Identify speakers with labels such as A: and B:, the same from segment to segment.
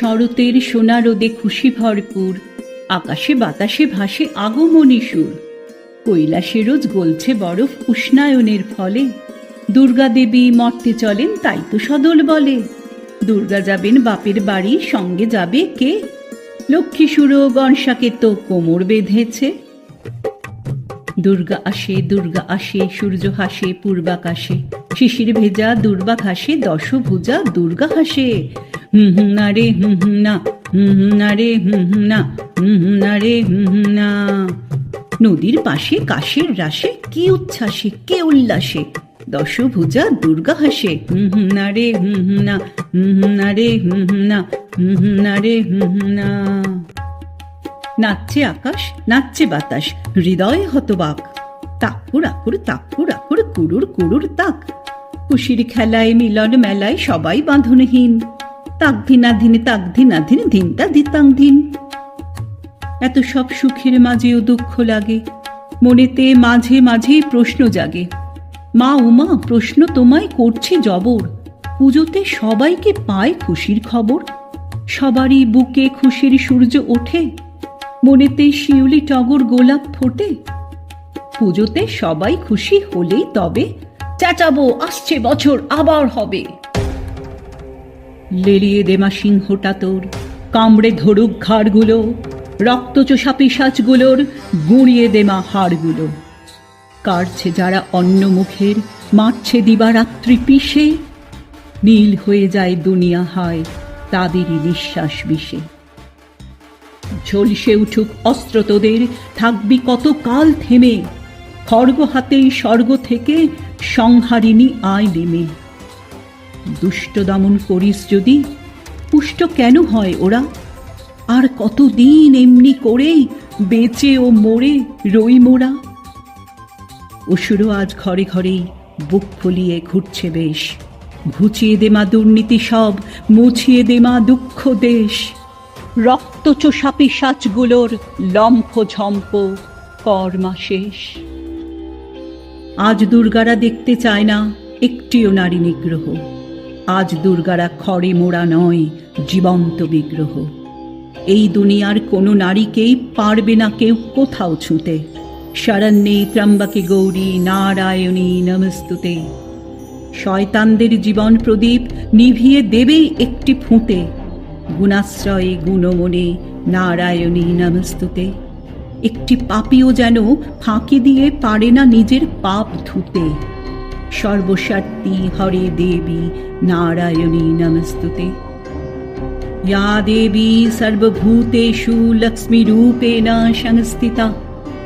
A: শরতের সোনা রোদে খুশি ভরপুর, আকাশে বাতাসে ভাসে আগমনী সুর। কৈলাসে রোজ গলছে বরফ উষ্ণায়নের ফলে, দুর্গা দেবী মর্তে চলেন তাই তো সদল বলে। দুর্গা যাবেন বাপের বাড়ি, সঙ্গে যাবে কে? লক্ষ্মী সুরো গণসাকে তো কোমর বেঁধেছে। দুর্গা আসে সূর্য হাসে পূর্বাকাশে, শিশির ভেজা দুর্বা ঘাসে দশভুজা দুর্গা হাসে। হুম হুম না রে হুম হুম না, হুম হুম না রে হুম হুম না, হুম হুম না রে হুম হুম না। নদীর পাশে কাশের রাশে কি উচ্ছ্বাসে কে উল্লাসে, দশভুজা দুর্গা হাসে। হুম হুম না রে হুম হুম না, হুম হুম না রে হুম হুম না, হুম হুম না রে হুম হুম না। নাচছে আকাশ, নাচছে বাতাস, হৃদয় হতবাক। তাকুর আকুর তাকুর আকুর কুরুর কুরুর তাক। খুশির খেলায় মিলন মেলায় সবাই বাঁধনহীন। তাক ধিনাধীন তাক ধিনাধীন ধিনতা দিতাং ধিন। এত সব সুখের মাঝেও দুঃখ লাগে, মনেতে মাঝে মাঝেই প্রশ্ন জাগে। মা উমা প্রশ্ন তোমায় করছে জবর, পুজোতে সবাইকে পায় খুশির খবর? সবারই বুকে খুশির সূর্য ওঠে, মনেতে শিউলি টগর গোলাপ ফোটে। পুজোতে সবাই খুশি হলেই তবে চেঁচাবো আসছে বছর আবার হবে। লেলিয়ে দেমা সিংহটা তোর, কামড়ে ধরুক ঘাড়গুলো, রক্তচোষা পিশাচগুলোর গুঁড়িয়ে দেমা হাড়গুলো। কাটছে যারা অন্য মুখের, মারছে দিবারাত্রি পিষে, নীল হয়ে যায় দুনিয়া হয় তাদেরই নিঃশ্বাস বিষে। ঝলসে উঠুক অস্ত্র তোদের, থাকবি কত কাল থেমে, খড়গ হাতেই স্বর্গ থেকে সংহারিণী আয় নেমে। দুষ্ট দমন করিস যদি, পুষ্ট কেন হয় ওরা? আর কতদিন এমনি করেই বেঁচে ও মরে রই মোরা। অসুরও আজ ঘরে ঘরেই বুক ফুলিয়ে ঘুরছে বেশ, ঘুচিয়ে দে মা দুর্নীতি সব, মুছিয়ে দে মা দুঃখ দেশ। রক্তচোষা পিশাচগুলোর লম্ফ ঝম্প কর্মা শেষ। আজ দুর্গারা দেখতে চায় না একটিও নারী নিগ্রহ, আজ দুর্গারা খড়ে মোড়া নয় জীবন্ত বিগ্রহ। এই দুনিয়ার কোনো নারীকেই পারবে না কেউ কোথাও ছুঁতে। শরণ্যে ত্র্যম্বকে গৌরী নারায়ণী নমস্তুতে। শয়তানদের জীবন প্রদীপ নিভিয়ে দেবেই একটি ফুঁতে, গুণাশ্রয়ে গুণমনে নারায়ণী নমস্তুতে। একটি পাপীও যেন ফাঁকি দিয়ে পারে না নিজের পাপ ধুতে। সর্বশক্তি হরে দেবী নারায়ণী নমস্তুতে। या देवी सर्वभूतेषु लक्ष्मीरूपेण संस्थिता,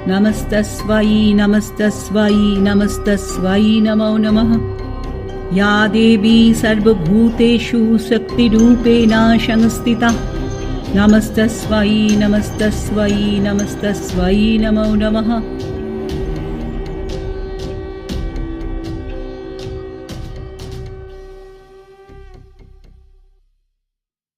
A: नमस्तस्यै नमस्तस्यै नमस्तस्यै नमो नमः। या देवी सर्वभूतेषु शक्तिरूपेण संस्थिता, नमस्तस्यै नमस्तस्यै नमस्तस्यै नमो नमः।